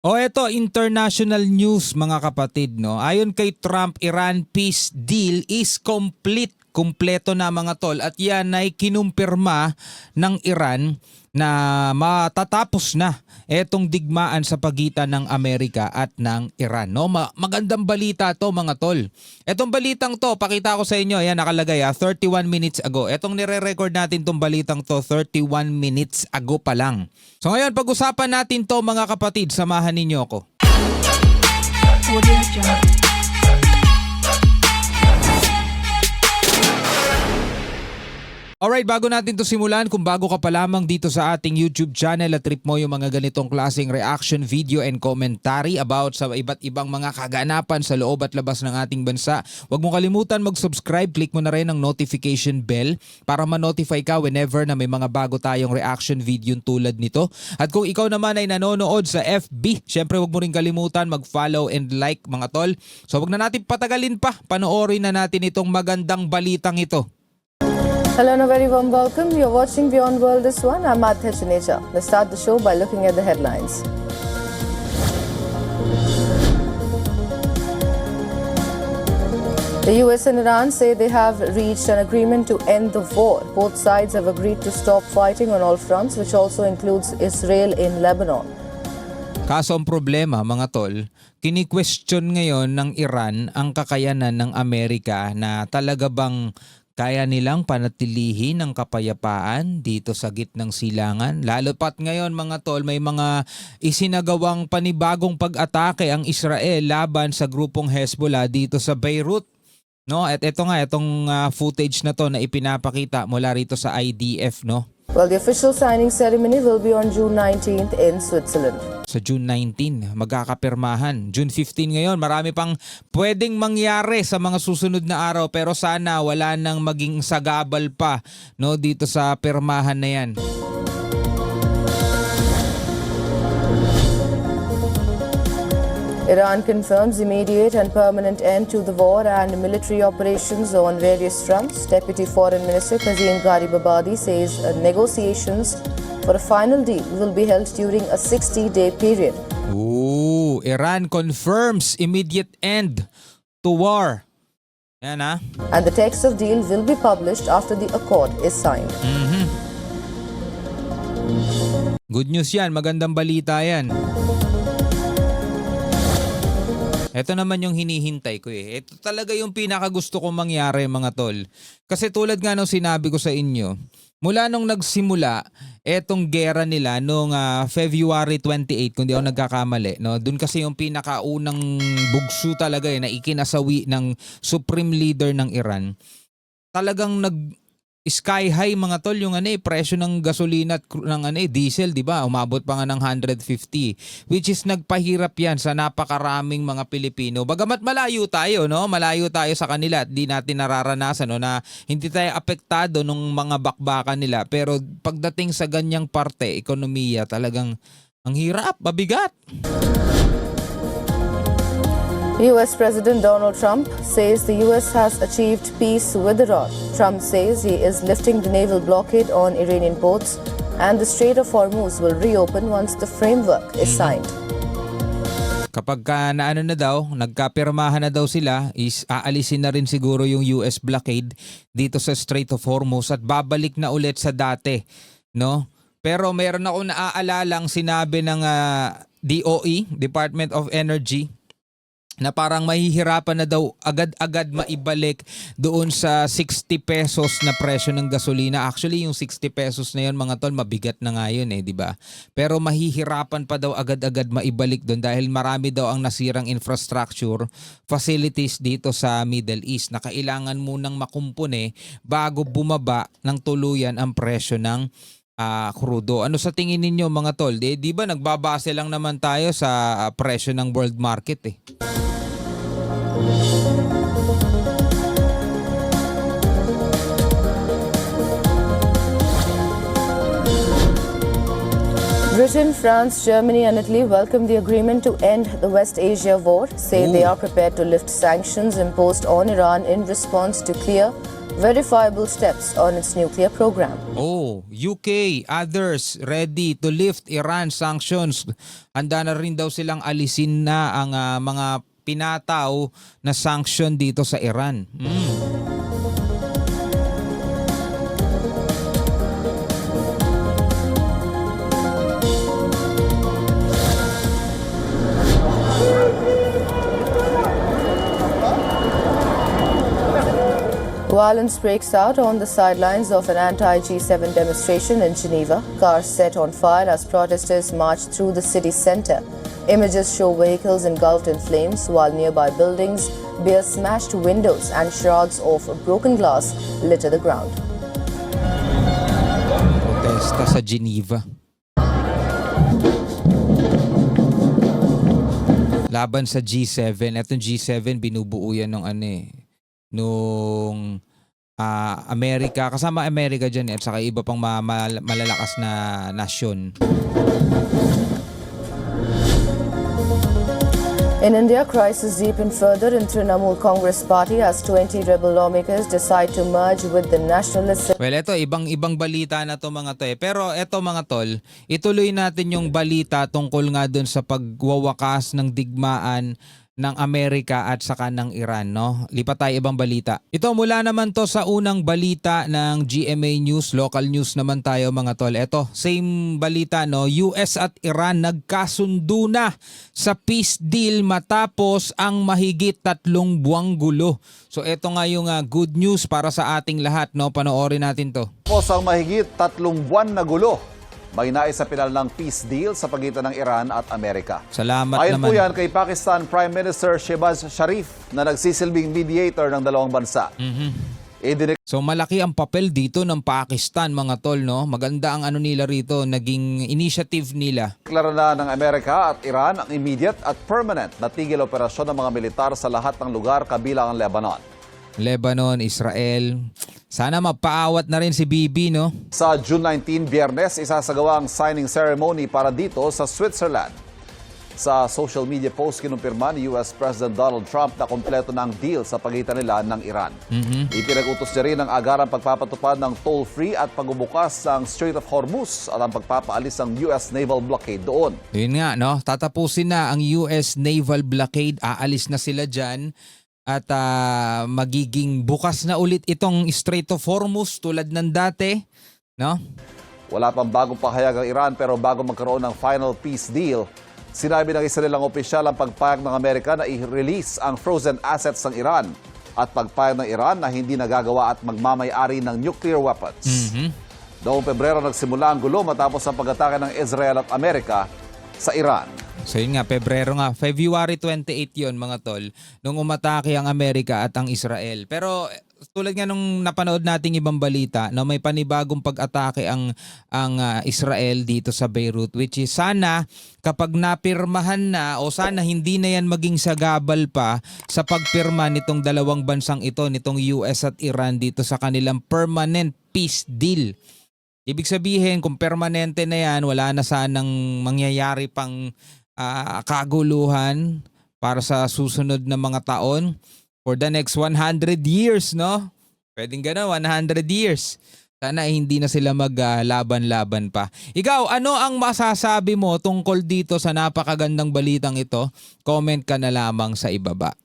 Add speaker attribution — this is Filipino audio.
Speaker 1: O eto, international news mga kapatid, no. Ayon kay Trump, Iran peace deal is complete. Kumpleto na mga tol, at yan ay kinumpirma ng Iran na matatapos na etong digmaan sa pagitan ng Amerika at ng Iran. No, magandang balita to mga tol. Etong balitang to, pakita ko sa inyo, ayan nakalagay 31 minutes ago. Etong nire-record natin tong balitang to 31 minutes ago pa lang. So ngayon, pag-usapan natin to mga kapatid, samahan ninyo ako. Alright, bago natin to simulan, kung bago ka pa lamang dito sa ating YouTube channel at trip mo yung mga ganitong klaseng reaction video and commentary about sa iba't ibang mga kaganapan sa loob at labas ng ating bansa, huwag mo kalimutan mag-subscribe, click mo na rin ang notification bell para ma-notify ka whenever na may mga bago tayong reaction video tulad nito. At kung ikaw naman ay nanonood sa FB, syempre huwag mo rin kalimutan mag-follow and like mga tol. So huwag na natin patagalin pa, panoorin na natin itong magandang balitang ito.
Speaker 2: Hello and a very warm welcome. You're watching Beyond World This One. I'm Adhya Chinecha. Let's start the show by looking at the headlines. The US and Iran say they have reached an agreement to end the war. Both sides have agreed to stop fighting on all fronts, which also includes Israel in Lebanon.
Speaker 1: Kaso ang problema mga tol, kini-question ngayon ng Iran ang kakayanan ng Amerika na talaga bang kaya nilang panatilihin ang kapayapaan dito sa gitnang silangan. Lalo pat ngayon mga tol, may mga isinagawang panibagong pag-atake ang Israel laban sa grupong Hezbollah dito sa Beirut. No, at ito nga, itong footage na to na ipinapakita mula rito sa IDF, no?
Speaker 2: Well, the official signing ceremony will be on June 19th in Switzerland.
Speaker 1: Sa June 19, magkakapirmahan. June 15 ngayon, marami pang pwedeng mangyari sa mga susunod na araw, pero sana wala nang maging sagabal pa, no, dito sa pirmahan na yan.
Speaker 2: Iran confirms immediate and permanent end to the war and military operations on various fronts. Deputy Foreign Minister Kazim Garibabadi says negotiations for a final deal will be held during a 60-day period.
Speaker 1: Ooh, Iran confirms immediate end to war. Yan ha.
Speaker 2: And the text of deal will be published after the accord is signed.
Speaker 1: Good news yan, magandang balita yan. Ito naman yung hinihintay ko eh. Ito talaga yung pinakagusto kong mangyari mga tol. Kasi tulad nga nung sinabi ko sa inyo, mula nung nagsimula etong gera nila nung February 28, kung di ako nagkakamali, no? Doon kasi yung pinakaunang bugso talaga eh, na ikinasawi ng Supreme Leader ng Iran. Talagang sky high mga tol yung presyo ng gasolina at ng diesel, di ba? Umabot pa nga ng 150, which is nagpahirap yan sa napakaraming mga Pilipino. Bagamat malayo tayo, no? Malayo tayo sa kanila at di natin nararanasan, no, na hindi tayo apektado ng mga bakbakan nila. Pero pagdating sa ganyang parte, ekonomiya, talagang ang hirap, mabigat.
Speaker 2: US President Donald Trump says the US has achieved peace with Iran. Trump says he is lifting the naval blockade on Iranian ports and the Strait of Hormuz will reopen once the framework is signed.
Speaker 1: Kapag nagkapirmahan na daw sila, is aalisin na rin siguro yung US blockade dito sa Strait of Hormuz at babalik na ulit sa dati, no? Pero mayroon ako naaalalang sinabi ng DOE, Department of Energy, na parang mahihirapan na daw agad-agad maibalik doon sa 60 pesos na presyo ng gasolina. Actually, yung 60 pesos na yun mga tol, mabigat na nga yun di ba? Pero mahihirapan pa daw agad-agad maibalik doon dahil marami daw ang nasirang infrastructure facilities dito sa Middle East na kailangan munang makumpune bago bumaba ng tuluyan ang presyo ng krudo. Ano sa tingin ninyo mga tol? Di ba nagbabase lang naman tayo sa presyo ng world market eh.
Speaker 2: Britain, France, Germany and Italy welcome the agreement to end the West Asia war, say they are prepared to lift sanctions imposed on Iran in response to clear verifiable steps on its nuclear program.
Speaker 1: Oh, UK, others ready to lift Iran sanctions. Handa na rin daw silang alisin na ang mga pinataw na sanction dito sa Iran.
Speaker 2: Violence breaks out on the sidelines of an anti-G7 demonstration in Geneva. Cars set on fire as protesters march through the city center. Images show vehicles engulfed in flames while nearby buildings bear smashed windows and shards of broken glass litter the ground.
Speaker 1: Protesta sa Geneva. Laban sa G7. Etong G7 binubuo yan ng nung Amerika, kasama Amerika dyan at saka iba pang malalakas na nasyon.
Speaker 2: In India, crisis deepened further in Trinamool Congress Party as 20 rebel lawmakers decide to merge with the nationalist.
Speaker 1: Well, ito, ibang balita na to mga to eh. Pero ito mga tol, ituloy natin yung balita tungkol nga dun sa pagwawakas ng digmaan ng Amerika at saka ng Iran, no? Lipat tayo ibang balita. Ito mula naman to sa unang balita ng GMA News, local news naman tayo mga tol. Ito, same balita, no? US at Iran nagkasundo na sa peace deal matapos ang mahigit 3 buwang gulo. So ito nga yung good news para sa ating lahat, no? Panoorin natin to.
Speaker 3: Tapos ang mahigit 3 buwan na gulo, may naisapinal ng peace deal sa pagitan ng Iran at Amerika.
Speaker 1: Salamat
Speaker 3: Ayon
Speaker 1: naman.
Speaker 3: po yan kay Pakistan Prime Minister Shehbaz Sharif na nagsisilbing mediator ng dalawang bansa.
Speaker 1: So malaki ang papel dito ng Pakistan mga tol, no? Maganda ang nila rito, naging initiative nila.
Speaker 3: Deklara na ng Amerika at Iran ang immediate at permanent na tigil operasyon ng mga militar sa lahat ng lugar kabilang ang
Speaker 1: Lebanon, Israel. Sana mapaawat na rin si Bibi, no?
Speaker 3: Sa June 19, Biyernes, isasagawa ang signing ceremony para dito sa Switzerland. Sa social media post, kinumpirma ni US President Donald Trump na kompleto ng deal sa pagitan nila ng Iran. Ipinag-utos niya rin ang agarang pagpapatupad ng toll-free at pagbubukas ng Strait of Hormuz at ang pagpapaalis ng US naval blockade doon.
Speaker 1: Yun nga, no? Tatapusin na ang US naval blockade. Aalis na sila dyan. At magiging bukas na ulit itong Strait of Hormuz tulad ng dati, no?
Speaker 3: Wala pang bagong pahayag ang Iran pero bago magkaroon ng final peace deal, sinabi ng isa nilang opisyal ang pagpayag ng Amerika na i-release ang frozen assets ng Iran at pagpayag ng Iran na hindi nagagawa at magmamay-ari ng nuclear weapons. Noong Pebrero nagsimula ang gulo matapos ang pag-atake ng Israel at Amerika sa Iran.
Speaker 1: So yun nga, February 28 yun mga tol, nung umatake ang Amerika at ang Israel. Pero tulad nga nung napanood nating ibang balita, no, may panibagong pag-atake ang Israel dito sa Beirut, which is sana kapag napirmahan na o sana hindi na yan maging sagabal pa sa pagpirma nitong dalawang bansang ito, nitong US at Iran dito sa kanilang permanent peace deal. Ibig sabihin kung permanente na yan, wala na sanang mangyayari pang kaguluhan para sa susunod na mga taon for the next 100 years, no? Pwedeng gano'n, 100 years. Sana hindi na sila maglaban-laban pa. Ikaw, ano ang masasabi mo tungkol dito sa napakagandang balitang ito? Comment ka na lamang sa ibaba.